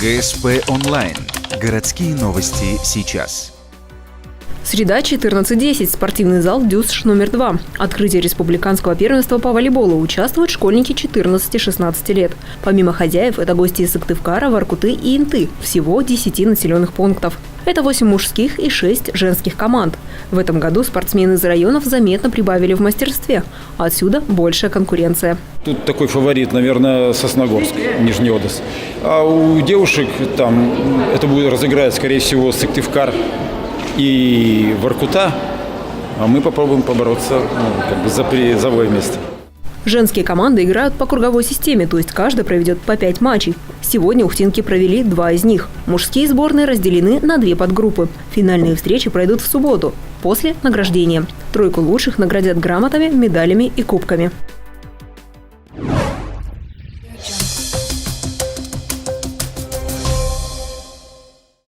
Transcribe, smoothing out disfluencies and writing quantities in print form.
ГСП онлайн. Городские новости сейчас. Среда, 14:10. Спортивный зал «Дюсш» номер 2. Открытие республиканского первенства по волейболу. Участвуют школьники 14-16 лет. Помимо хозяев, это гости из Сыктывкара, Воркуты и Инты. Всего 10 населенных пунктов. Это 8 мужских и 6 женских команд. В этом году спортсмены из районов заметно прибавили в мастерстве. Отсюда большая конкуренция. Тут такой фаворит, наверное, Сосногорск, Нижний Одесс. А у девушек там это будет разыграть, скорее всего, Сыктывкар и Воркута. А мы попробуем побороться за призовое место. Женские команды играют по круговой системе, то есть каждая проведет по 5 матчей. Сегодня ухтинки провели 2 из них. Мужские сборные разделены на 2 подгруппы. Финальные встречи пройдут в субботу, после награждения. 3 лучших наградят грамотами, медалями и кубками.